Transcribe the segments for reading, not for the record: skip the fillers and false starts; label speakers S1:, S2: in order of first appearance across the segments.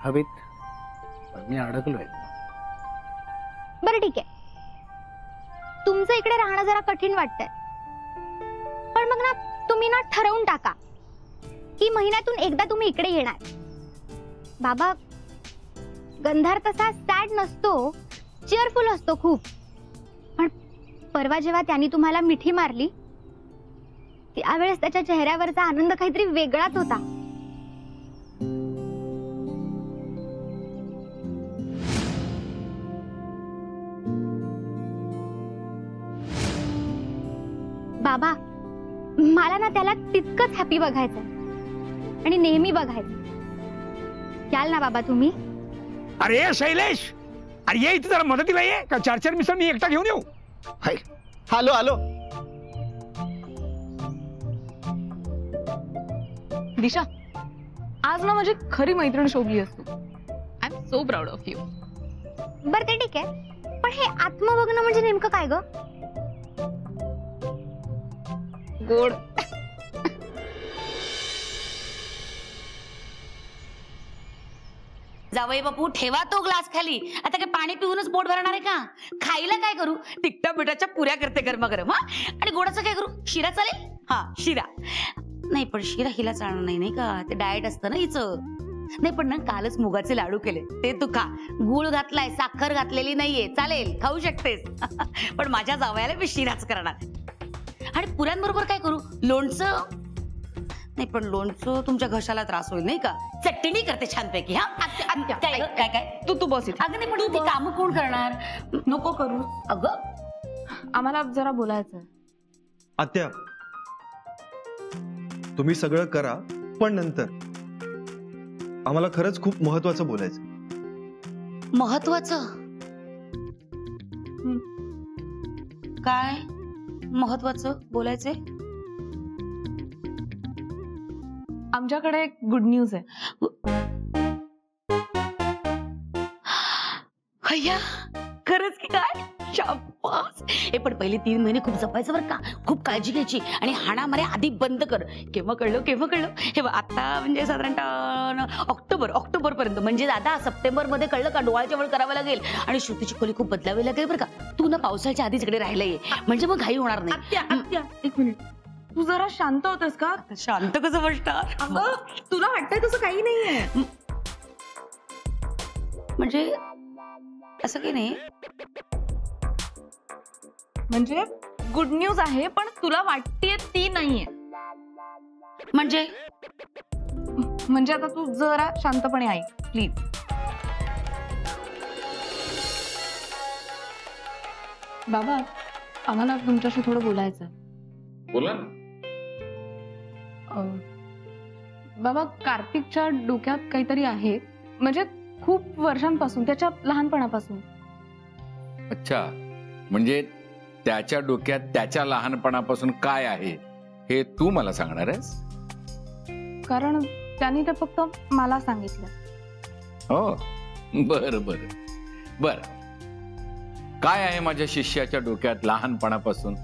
S1: हवेत, पण मी अडकलोय.
S2: बरं ठीक आहे, तुमचं इकडे राहणं जरा कठीण वाटतंय, पण मग ना तुम्ही ना ठरवून टाका की महिन्यातून एकदा तुम्ही इकडे येणार. बाबा, गंधार तसा सॅड नसतो, चेअरफुल असतो खूप. पण परवा जेव्हा त्यांनी तुम्हाला मिठी मारली त्यावेळेस त्याच्या चेहऱ्यावरचा आनंद काहीतरी वेगळाच होता. बाबा, मला ना त्याला तितकंच हॅपी बघायचंय आणि नेहमी बघायचं. याल ना बाबा तुम्ही?
S3: अरे शैलेश, अरे ये इथे जरा मदतीला ये. का 4-4 मिसळ मी एकटा घेऊन येऊ?
S4: आलो आलो.
S5: दिशा, आज ना माझी खरी मैत्रीण शोभली असते. I am so proud of you.
S2: बरं ते ठीक आहे, पण हे आत्मबघणं म्हणजे नेमकं काय ग?
S5: गोड.
S6: जावई बापू, ठेवा तो ग्लास खाली. आता काय पाणी पिऊनच पोट भरणार आहे का? खायला काय करू? तिखटा मिठाच्या पुऱ्या करते गरमागरम. हा, आणि गोडाचं काय करू? शिरा चालेल? हा, शिरा. नाही पण शिरा हिला चालणार नाही, नाही का? ते डाएट असतं ना हिचं. नाही पण ना कालच मुगाचे लाडू केले, ते तू खा. गुळ घातलाय, साखर घातलेली नाहीये, चालेल, खाऊ शकतेस. पण माझ्या जावयाला मी शिराच करणार. आणि पुऱ्यांबरोबर काय करू? लोणचं? नाही पण लोणचं तुमच्या घशाला त्रास होईल, नाही का? चटणी करते छानपैकी. हा, काय काय काय
S5: तू बस इथे.
S6: अगं नाही पण ती कामं कोण करणार?
S5: नको करू.
S6: अगं
S5: आम्हाला जरा बोलायचंय.
S4: आत्या, तुम्ही सगळं करा, पण नंतर आम्हाला खरंच खूप महत्वाचं बोलायचं.
S6: महत्वाचं काय? महत्वाचं बोलायचंय?
S5: आमच्याकडे एक गुड न्यूज आहे.
S6: अय्या, खरंच की काय? शाबास. हे पण पहिले 3 महिने खूप जपायचं बरं का, खूप काळजी घ्यायची आणि हाणामाऱ्या आधी बंद कर. केव्हा कळलं? हे बघ, आता म्हणजे साधारणतः ऑक्टोबर पर्यंत, म्हणजे दादा सप्टेंबर मध्ये कळलं का डोळ्याच्या वर करावं लागेल आणि श्रुतीची खोली खूप बदलावी लागेल बरं का. तू ना पावसाळ्याच्या आधीच इकडे राहायला ये, म्हणजे मग घाई होणार नाही.
S5: आत्या, एक मिनिट, तू जरा शांत होतेस का?
S6: शांत कसं बसणार?
S5: अगं, तुला वाटतंय तसं काही नाहीये.
S6: म्हणजे असं काही नाही.
S5: म्हणजे गुड न्यूज आहे, पण तुला वाटतेय ती नाहीये.
S6: म्हणजे
S5: आता तू जरा शांतपणे ऐक प्लीज. बाबा, आम्हाला तुमच्याशी थोडं बोलायचं.
S1: बोला ना.
S5: बाबा, कार्तिकच्या डोक्यात काहीतरी आहे, म्हणजे खूप वर्षांपासून, त्याच्या लहानपणापासून.
S7: अच्छा, म्हणजे त्याच्या डोक्यात त्याच्या लहानपणापासून काय आहे हे तू मला सांगणार आहेस?
S5: कारण त्यांनी ते फक्त मला सांगितलं.
S7: हो, बर बर बर. काय आहे माझ्या शिष्याच्या डोक्यात लहानपणापासून?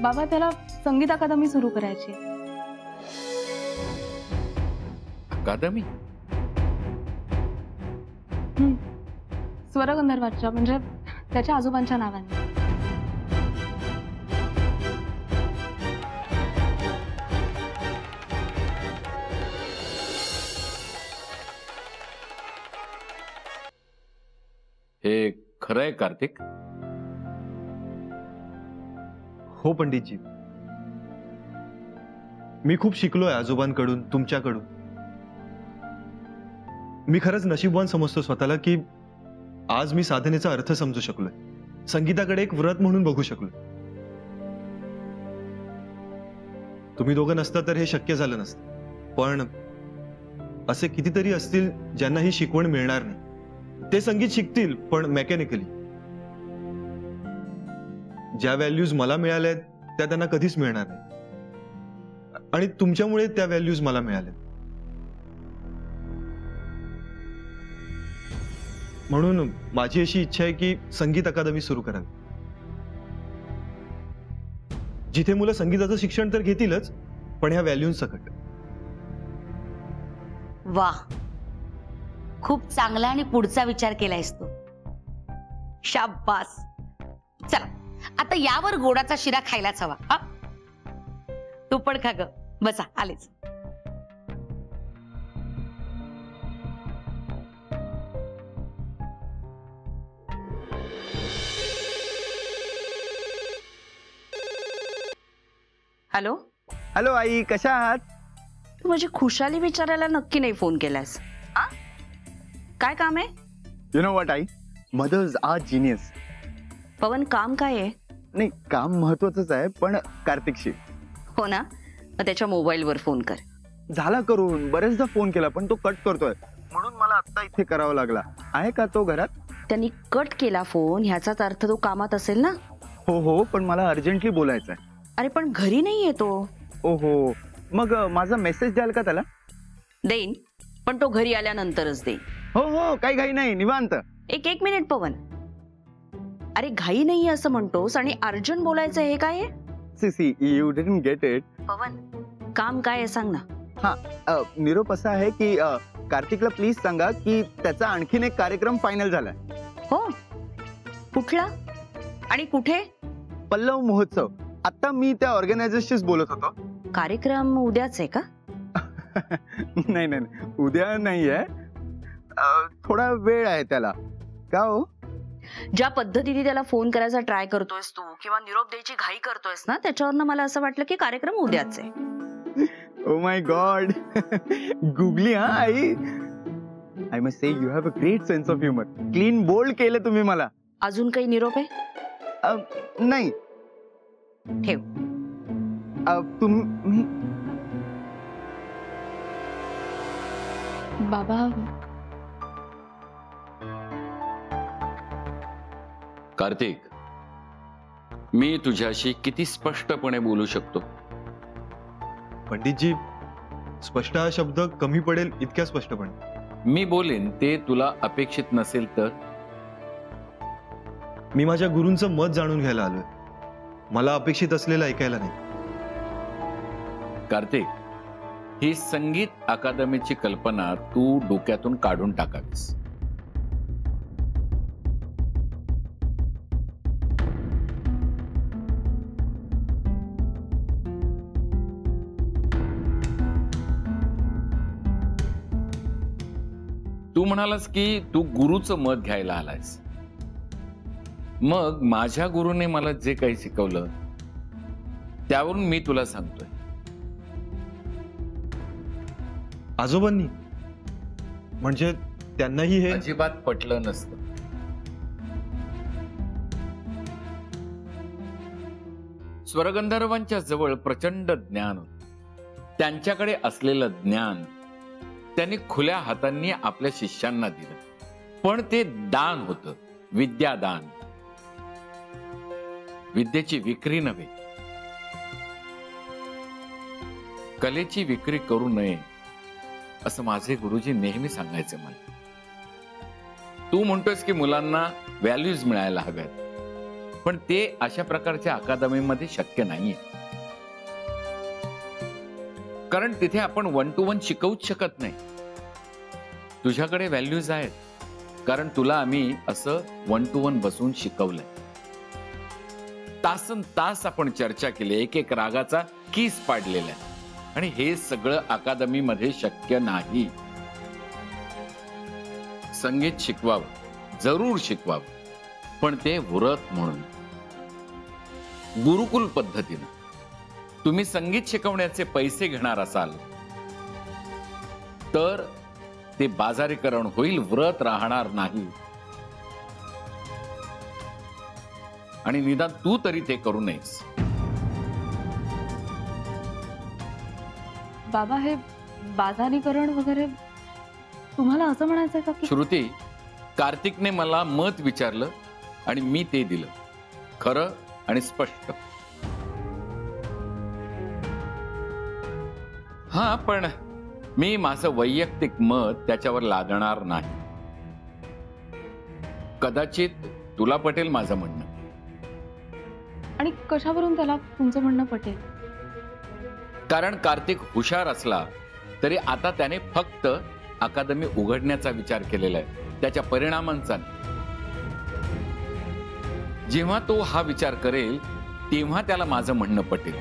S5: बाबा, त्याला संगीत अकादमी सुरू करायची.
S7: अकादमी?
S5: स्वरगंधर्वाच्या, म्हणजे त्याच्या आजोबांच्या नावाने.
S7: हे खरंय कार्तिक?
S4: हो पंडितजी, मी खूप शिकलोय आजोबांकडून, तुमच्याकडून. मी खरंच नशीबवान समजतो स्वतःला की आज मी साधनेचा अर्थ समजू शकलोय, संगीताकडे एक व्रत म्हणून बघू शकलोय. तुम्ही दोघं नसता तर हे शक्य झालं नसतं. पण असे कितीतरी असतील ज्यांना ही शिकवण मिळणार नाही. ते संगीत शिकतील पण मेकॅनिकली. ज्या व्हॅल्यूज मला मिळाल्या त्या त्यांना कधीच मिळणार नाही, आणि तुमच्यामुळे त्या व्हॅल्यूज मला मिळाल्या. म्हणून माझी अशी इच्छा आहे की संगीत अकादमी सुरू करावी, जिथे मुलं संगीताचं शिक्षण तर घेतीलच, पण ह्या व्हॅल्यूज सकट.
S6: वा, खूप चांगला आणि पुढचा विचार केलायस तू. शाब्बास. चला आता यावर गोडाचा शिरा खायलाच हवा. हा तू पण खा ग. बसा आलेच. हॅलो.
S8: हॅलो आई, कशा आहात?
S6: तू माझी खुशाली विचारायला नक्की नाही फोन केलास? आ? काय काम आहे?
S8: यु नो व्हॉट आई, मदर्स आर जीनियस.
S6: पवन काम काय आहे?
S8: नाही, काम महत्वाचंच आहे, पण कार्तिकशी.
S6: हो ना, मग त्याच्या मोबाईलवर फोन कर.
S8: झाला करून, बरेचदा फोन केला पण तो कट करतोय, म्हणून मला आता इथे करावा लागला. आहे का तो घरात?
S6: त्यांनी कट केला फोन ह्याचाच अर्थ तो कामात असेल ना?
S8: हो हो, पण मला अर्जंटली बोलायचं आहे.
S6: अरे पण घरी नाहीये तो.
S8: ओहो, मग माझा मेसेज द्याल का त्याला?
S6: देईन, पण तो घरी आल्यानंतरच देईन.
S8: हो हो, काही घाई नाही, निवांत.
S6: एक मिनिट पवन. अरे घाई नाहीये असं म्हणतोस आणि अर्जंट बोलायचं हे काय आहे?
S8: See you didn't get it.
S6: Pawan, काम काय आहे सांग ना.
S8: हा, निरोप असा आहे की कार्तिकला प्लीज सांगा की त्याचा आणखीन एक कार्यक्रम फायनल झालाय.
S6: हो, कुठला आणि कुठे?
S8: पल्लव महोत्सव. आता मी त्या ऑर्गनायझर्सशीच बोलत होतो.
S6: कार्यक्रम उद्याच आहे का?
S8: नाही नाही, उद्या नाहीये, थोडा वेळ आहे त्याला. का हो?
S6: ज्या पद्धतीने त्याला फोन करायचा ट्राय करतोयस तू किंवा निरोप द्यायची घाई करतोयस ना, त्याच्यावरनं मला असं वाटलं की कार्यक्रम उद्याच आहे.
S8: Oh my God, googly. हा आई, I must say you have a great sense of humour. Clean bowled केलं तुम्ही मला.
S6: अजून काही निरोप आहे?
S8: नाही.
S6: ठेव.
S8: तुम्ही
S5: बाबा,
S7: कार्तिक, मी तुझ्याशी किती स्पष्टपणे बोलू शकतो?
S4: पंडितजी, स्पष्ट हा शब्द कमी पडेल इतक्या स्पष्टपणे.
S7: मी बोलेन ते तुला अपेक्षित नसेल तर?
S4: मी माझ्या गुरूंचं मत जाणून घ्यायला आलोय, मला अपेक्षित असलेलं ऐकायला नाही.
S7: कार्तिक, ही संगीत अकादमीची कल्पना तू डोक्यातून काढून टाकावीस. तू म्हणालास की तू गुरुचं मत घ्यायला आलायस. मग माझ्या गुरुने मला जे काही शिकवलं त्यावरून मी तुला सांगतोय.
S4: आजोबांनी म्हणजे त्यांनाही हे
S7: अजिबात पटलं नसतं. स्वरगंधर्वांच्या जवळ प्रचंड ज्ञान होतं. त्यांच्याकडे असलेलं ज्ञान त्यांनी खुल्या हातांनी आपल्या शिष्यांना दिलं, पण ते दान होतं, विद्यादान. विद्येची विक्री नव्हे. कलेची विक्री करू नये असं माझे गुरुजी नेहमी सांगायचे मला. तू म्हणतोस की मुलांना व्हॅल्यूज मिळायला हव्यात, पण ते अशा प्रकारच्या अकादमीमध्ये शक्य नाहीये. कारण तिथे आपण 1 to 1 शिकवूच शकत नाही. तुझ्याकडे व्हॅल्यूज आहेत, कारण तुला आम्ही असं 1 to 1 बसून शिकवलंय. तासन तास आपण चर्चा केली, एक रागाचा कीस पाडलेला आहे, आणि हे सगळं अकादमीमध्ये शक्य नाही. संगीत शिकवावं, जरूर शिकवावं, पण ते व्रत म्हणून, गुरुकुल पद्धतीनं. तुम्ही संगीत शिकवण्याचे पैसे घेणार असाल तर ते बाजारीकरण होईल, व्रत राहणार नाही. आणि निदान तू तरी ते करू नयेस.
S5: बाबा, हे बाजारीकरण वगैरे तुम्हाला असं म्हणायचंय का की?
S7: श्रुती, कार्तिकने मला मत विचारलं आणि मी ते दिलं, खरं आणि स्पष्ट. हा, पण मी माझं वैयक्तिक मत त्याच्यावर लादणार नाही. कदाचित तुला पटेल माझं म्हणणं.
S5: आणि कशावरून त्याला तुमचं म्हणणं पटेल?
S7: कारण कार्तिक हुशार असला तरी आता त्याने फक्त अकादमी उघडण्याचा विचार केलेला आहे, त्याच्या परिणामांचा नाही. जेव्हा तो हा विचार करेल तेव्हा त्याला माझं म्हणणं पटेल.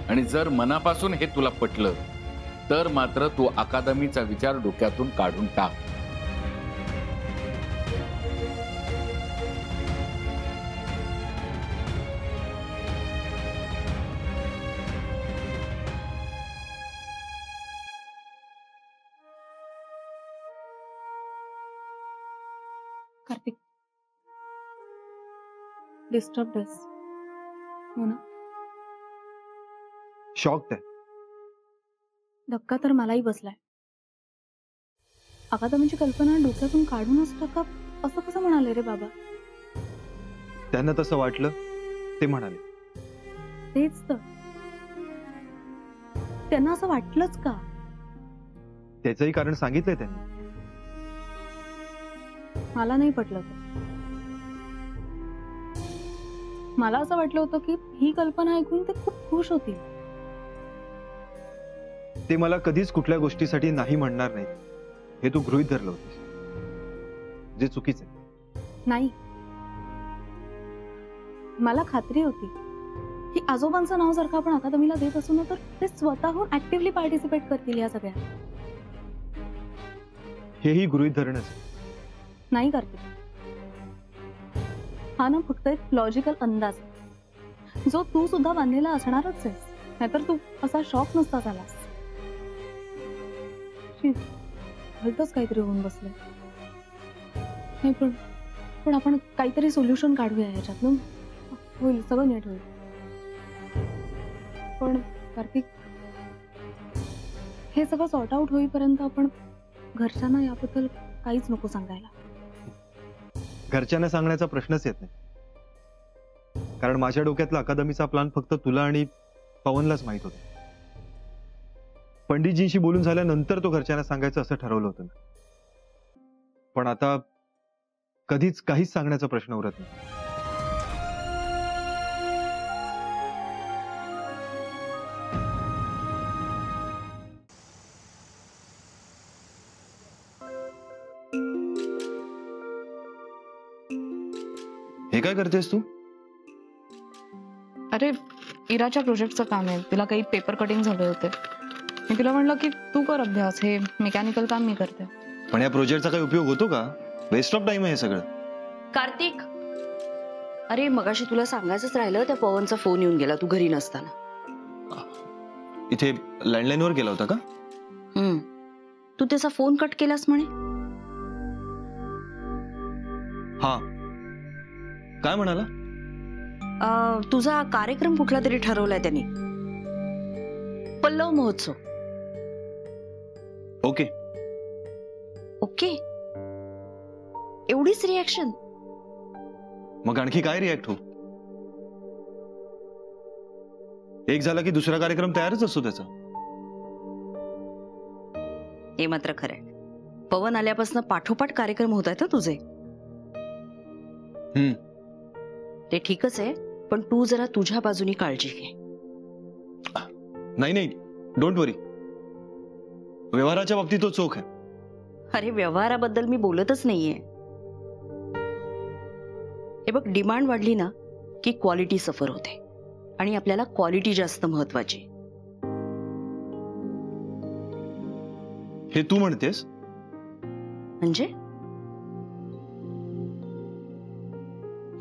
S7: आणि जर मनापासून हे तुला पटलं तर मात्र तू अकादमीचा विचार डोक्यातून काढून टाक.
S5: कार्तिक, डिस्टर्ब हो ना?
S4: शॉक आहे.
S5: धक्का तर मलाही बसलाय. अकादमीची कल्पना डोक्यातून काढूनच टाका असं कसं म्हणाले रे बाबा?
S4: त्यांना तसं वाटलं ते म्हणाले.
S5: तेच तर, त्यांना असं वाटलंच का?
S4: त्याचंही कारण सांगितलंय त्यांनी.
S5: मला नाही पटलं ते. मला असं वाटलं होतं की ही कल्पना ऐकून ते खूप खुश होतील.
S4: ते मला कधीच कुठल्या गोष्टीसाठी नाही म्हणणार नाही हे तू गृहीत धरलं होतीस, जे चुकीचं आहे.
S5: नाही, मला खात्री होती की आजोबांचं नाव जर का आपण अकादमीला देत असू ना तर ते स्वतःहून ऍक्टिव्हली पार्टिसिपेट करतील या सगळ्या.
S4: हेही गृहीत धरणच.
S5: नाही कार्तिक, हा ना फक्त एक लॉजिकल अंदाज जो तू सुद्धा बांधलेला असणारच आहेस, नाहीतर तू असा शॉक नसता झालास. भलतंच काहीतरी होऊन बसलंय. नाही पण आपण काहीतरी सोल्युशन काढूया याच्यातून, होईल सगळं नीट होईल. पण कार्तिक, हे सगळं सॉर्ट आउट होईपर्यंत आपण घरच्यांना याबद्दल काहीच नको सांगायला.
S4: घरच्यांना सांगण्याचा प्रश्नच येत नाही, कारण माझ्या डोक्यातला अकादमीचा प्लॅन फक्त तुला आणि पवनलाच माहित होता. पंडितजींशी बोलून झाल्यानंतर तो घरच्यांना सांगायचं असं ठरवलं होतं. पण आता कधीच काहीच सांगण्याचा प्रश्न उरत नाही. हे काय करतेस तू?
S5: अरे, इराच्या प्रोजेक्टचं काम आहे, तिला काही पेपर कटिंग झाले होते. मी तिला म्हणलं की तू कर अभ्यास, हे मेकॅनिकल काम मी करते.
S4: पण या प्रोजेक्टचा काही उपयोग होतो का? वेस्ट ऑफ टाइम आहे हे सगळं.
S6: कार्तिक, अरे मगाशी तुला सांगायचंच राहिलं, त्या पवनचा फोन येऊन गेला तू घरी नसताना.
S4: इथे लँडलाईन वर गेला होता का?
S6: तू त्याचा फोन कट केलास म्हणे.
S4: हा, काय म्हणाला?
S6: तुझा कार्यक्रम कुठला तरी ठरवलाय त्यांनी, पल्लव महोत्सव.
S4: ओके.
S6: ओके, एवढीच रिॲक्शन?
S4: मग आणखी काय रिॲक्ट हो? एक झाला की दुसरा कार्यक्रम तयारच असतो त्याचा.
S6: हे मात्र खरंय, पवन आल्यापासून पाठोपाठ कार्यक्रम होत आहेत तुझे. ते ठीकच आहे, पण तू जरा तुझ्या बाजूनी काळजी घे.
S4: नाही नाही, डोंट वरी. व्यवहाराच्या बाबतीत तो चोख आहे.
S6: अरे, व्यवहाराबद्दल मी बोलतच नाहीये. हे बघ, डिमांड वाढली ना की क्वालिटी सफर होते, आणि आपल्याला क्वालिटी जास्त महत्वाची.
S4: हे तू म्हणतेस?
S6: म्हणजे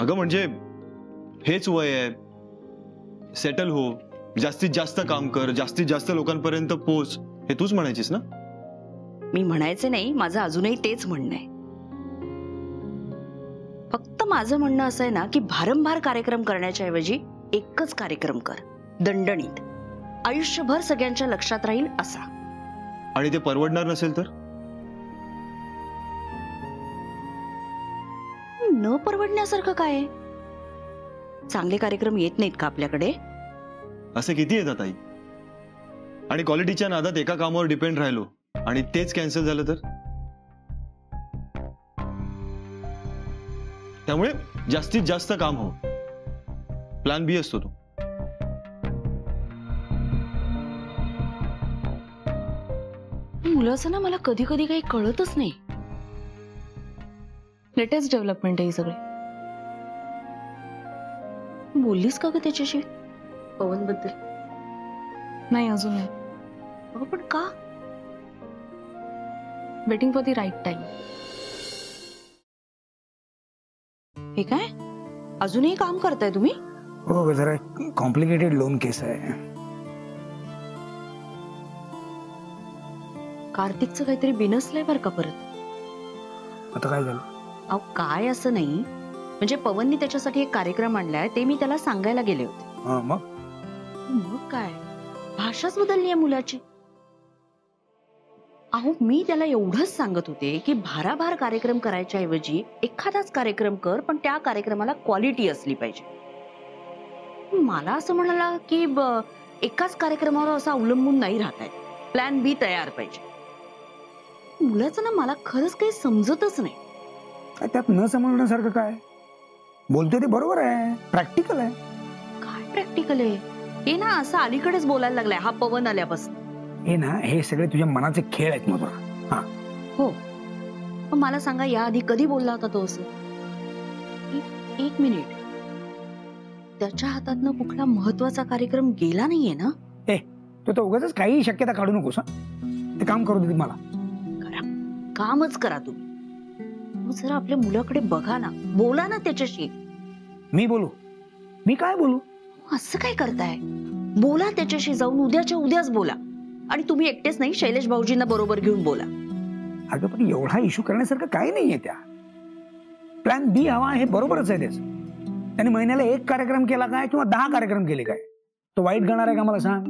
S4: अगं म्हणजे हेच वय आहे, सेटल हो, जास्तीत जास्त काम कर, जास्तीत जास्त लोकांपर्यंत पोच, हे तूच म्हणायचीस ना?
S6: मी म्हणायचे नाही, माझं अजूनही तेच म्हणणं आहे. फक्त माझं म्हणणं असं आहे ना की भारंभार कार्यक्रम करण्याच्या ऐवजी एकच कार्यक्रम कर, दणदणीत, आयुष्यभर सगळ्यांच्या लक्षात राहील असा.
S4: आणि ते परवडणार नसेल तर?
S6: न परवडण्यासारखं काय? चांगले कार्यक्रम येत नाहीत का आपल्याकडे?
S4: असे किती येतात आई? आणि क्वालिटीच्या नादात एका कामावर डिपेंड राहिलो आणि तेच कॅन्सल झालं तर? त्यामुळे जास्तीत जास्त काम हो, प्लॅन बी असतो तो.
S6: मुलाचं ना मला कधी कधी काही कळतच नाही.
S5: लेटेस्ट डेव्हलपमेंट आहे ही सगळी.
S6: बोललीस का ग त्याच्याशी पवन बद्दल?
S5: नाही अजून नाही.
S6: अगं पण का?
S5: Waiting for the right time.
S6: हे काय अजूनही काम करताय तुम्ही?
S3: हो जरा कॉम्प्लिकेटेड लोन केस आहे.
S6: कार्तिकचं काहीतरी बिनसलंय बरं का परत.
S3: आता काय झालं?
S6: अहो काय असं नाही, म्हणजे पवननी त्याच्यासाठी एक कार्यक्रम आणलाय, ते मी त्याला सांगायला गेले होते. मग काय भाषाच बदलली आहे मुलाची. अहो मी त्याला एवढंच सांगत होते की भाराभार कार्यक्रम करायच्या ऐवजी एखादाच कार्यक्रम कर, पण त्या कार्यक्रमाला क्वालिटी असली पाहिजे. मला असं म्हणाला की एकाच कार्यक्रमावर असं अवलंबून नाही राहताय, प्लॅन बी तयार पाहिजे. मुलाचं ना मला खरंच काही समजतच नाही.
S3: त्यात न समजण्यासारखं काय? बोलतोय ते बरोबर आहे, प्रॅक्टिकल आहे.
S6: काय प्रॅक्टिकल आहे हे ना? असं अलीकडेच बोलायला लागलाय हा पवन आल्यापासून.
S3: हे ना, हे सगळे तुझ्या मनाचे खेळ आहेत मधुरा.
S6: हो, पण मला सांगा याआधी कधी बोलला होता तो असं? एक मिनिट, त्याच्या हातातनं कुठला महत्वाचा कार्यक्रम गेला नाहीये ना?
S3: तो तर उगाच काही शक्यता काढू नकोस. ते काम करू दे मला.
S6: कामच करा तुम्ही. जरा आपल्या मुलाकडे बघा ना, बोला ना त्याच्याशी.
S3: मी बोलू? मी काय बोलू?
S6: असं काय करताय? बोला त्याच्याशी जाऊन, उद्याच्या उद्याच बोला. आणि तुम्ही एकटेच नाही, शैलेश भाऊजींना बरोबर घेऊन बोला.
S3: अगं पण एवढा इश्यू करण्यासारखं काही नाहीये. त्या प्लॅन बी हवा हे बरोबरच आहे. त्याच त्याने महिन्याला 1 कार्यक्रम केला काय किंवा 10 कार्यक्रम केले काय, तो वाईट गणार आहे का मला सांग?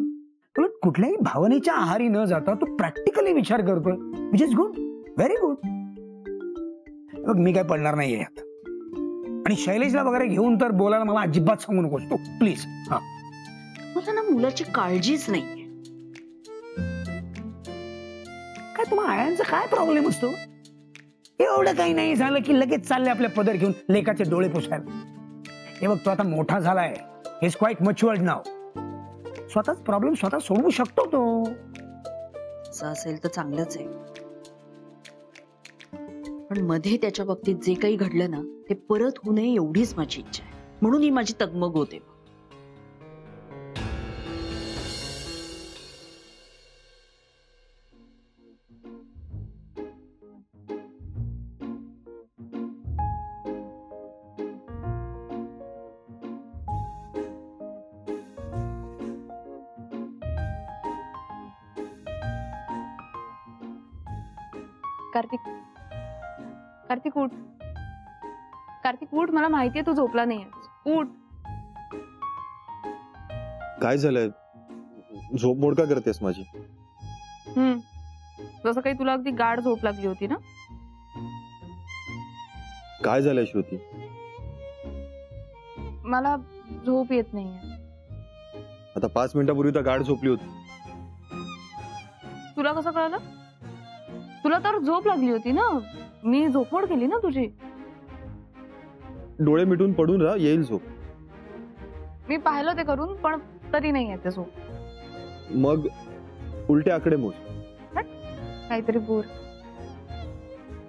S3: तुला कुठल्याही भावनेच्या आहारी न जाता तू प्रॅक्टिकली विचार करतोय, which is good, very good. बघ मी काय पडणार नाहीये यात. आणि शैलेशला वगैरे घेऊन तर बोलायला मला अजिबात सांगू नकोस तू प्लीज.
S6: मला ना मुलाची काळजीच नाही.
S3: काय तुम्हा आयांचा काय प्रॉब्लेम असतो? एवढं काही नाही झालं की लगेच चालले आपल्या पदर घेऊन लेकाचे डोळे पुसायला. हे बघ तो आता मोठा झालाय, ही इज क्वाईट मच्युअर्ड नाव. स्वतःच प्रॉब्लेम स्वतः सोडवू शकतो तो.
S6: असं असेल तर चांगलंच आहे, पण मध्ये त्याच्या बाबतीत जे काही घडलं ना ते परत होऊ नये एवढीच माझी इच्छा आहे. म्हणून ही माझी तगमग होते.
S5: कार्तिक, कार्तिक उठ. कार्तिक उठ, मला माहितीये तू झोपला नाहीयेस. उठ.
S4: काय झालंय? झोप मोड का करतेस माझी?
S5: जसं काही तुला अगदी गाढ झोप लागली होती ना.
S4: काय झालंय श्रुती?
S5: मला झोप येत नाहीये.
S4: आता 5 मिनिटापूर्वी तर गाढ झोपली होती.
S5: तुला कसं कळलं? तुला तर झोप लागली होती ना, मी झोपमोड केली ना तुझी.
S4: डोळे मिटून पडून राहा, येईल झोप.
S5: मी पाहिलं ते करून, पण तरी नाही येते झोप.
S4: मग उलटे आकडे मोज.
S5: काहीतरी बोर.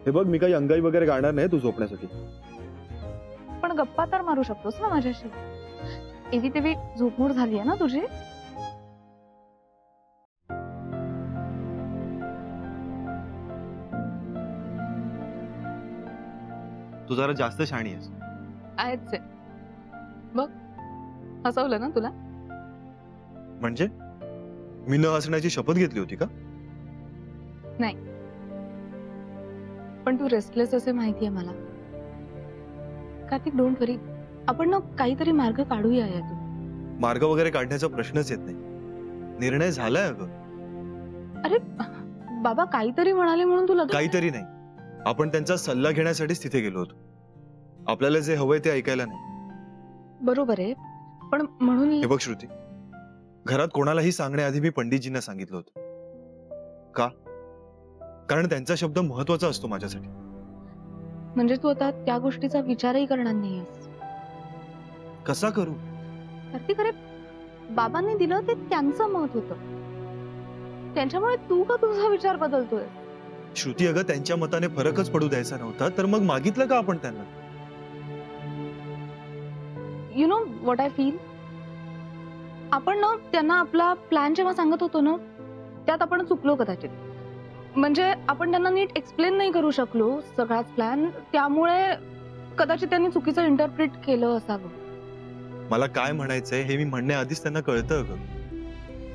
S4: हे बघ मी काही अंगाई वगैरे गाणार नाही तू झोपण्यासाठी.
S5: पण गप्पा तर मारू शकतोस ना माझ्याशी. एवी तेवी झोपमोड झाली आहे ना तुझी.
S4: तू जरा जास्त शाणी आहेस.
S5: आहेच आहे. बघ हसवलं ना तुला.
S4: म्हणजे मी न हसण्याची शपथ घेतली होती का?
S5: नाही, पण तू रेस्टलेस असे माहितीये मला. कार्तिक डोंट वरी, आपण ना काहीतरी मार्ग काढूया यातून.
S4: मार्ग वगैरे काढण्याचा प्रश्नच येत नाही. निर्णय झालाय. अगं
S5: अरे बाबा काहीतरी म्हणाले म्हणून तुला
S4: काहीतरी नाही, आपण त्यांचा सल्ला घेण्यासाठीच तिथे गेलो होतो. आपल्याला जे हवंय ते ऐकायला नाही.
S5: बरोबर आहे, पण म्हणून
S4: हे बघ श्रुती, घरात कोणालाही सांगण्याआधी मी पंडितजींना सांगितलं होतं. का? कारण त्यांचा शब्द महत्वाचा असतो माझ्यासाठी.
S5: म्हणजे तू आता त्या गोष्टीचा विचारही करणार नाहीयेस.
S4: कसा करू?
S5: कार्तिक अरे बाबांनी दिलं ते त्यांचं मत होतं. त्यांच्यामुळे तू का तुझा विचार बदलतोय?
S4: श्रुती, अगं त्यांच्या मताने फरकच पडू द्यायचा नव्हता तर मग मागितलं का आपण त्यांना?
S5: U know what I feel? आपण ना त्यांना आपला प्लॅन जेव्हा सांगत होतो ना, त्यात आपण चुकलो कदाचित. म्हणजे आपण त्यांना नीट एक्सप्लेन नाही करू शकलो सगळाच प्लॅन, त्यामुळे कदाचित त्यांनी चुकीचं इंटरप्रिट केलं असावं.
S4: मला काय म्हणायचंय हे मी म्हणण्याआधीच त्यांना कळतं अगं.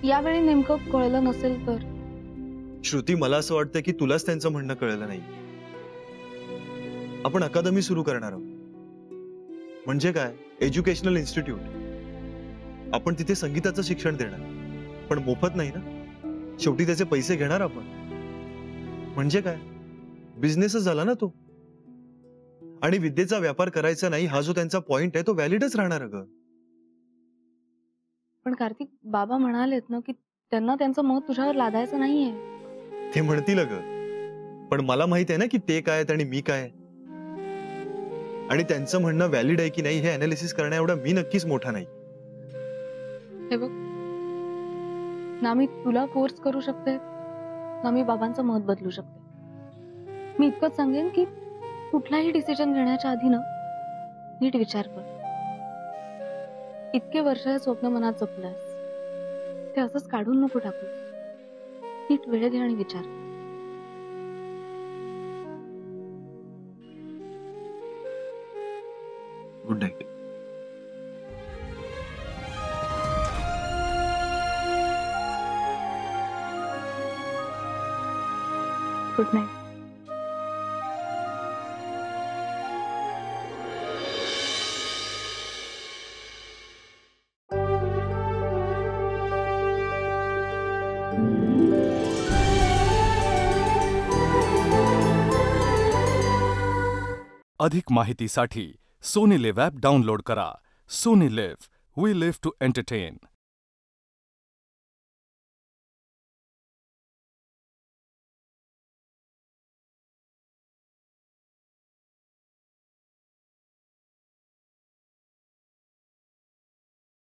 S5: यावेळी नेमकं कळलं नसेल तर?
S4: श्रुती, मला असं वाटतं की तुलाच त्यांचं म्हणणं कळलं नाही. आपण अकादमी सुरू करणार आहोत. म्हणजे काय? Educational institute. आपण तिथे संगीताचं शिक्षण देणार, पण मोफत नाही ना. शेवटी त्याचे पैसे घेणार आपण. म्हणजे काय? बिझनेसच झाला ना तो. आणि विद्येचा व्यापार करायचा नाही हा जो त्यांचा पॉइंट आहे तो व्हॅलिडच राहणार अगं.
S5: पण कार्तिक, बाबा म्हणालेत ना की त्यांना त्यांचं मत तुझ्यावर लादायचं नाहीये.
S4: ते म्हणतील अगं, पण मला माहित आहे ना की ते काय आहेत आणि मी काय. आणि त्यांचं म्हणणं व्हॅलिड आहे की नाही हे अनालिसिस करण्या एवढा मी नक्कीच मोठा नाही.
S5: हे बघ, ना मी तुला फोर्स करू शकते ना मी बाबांचं मत बदलू शकते. मी इतकंच सांगेन की कुठलाही डिसिजन घेण्याच्या आधी ना नीट विचार कर. इतके वर्ष हे स्वप्न मनात जपलंस, ते असंच काढून नको टाकू. नीट वेळ घे आणि विचार.
S4: Good night.
S5: Good night.
S9: अधिक माहितीसाठी सोनी लिव्ह ॲप डाउनलोड करा. Sony Liv, we live to entertain.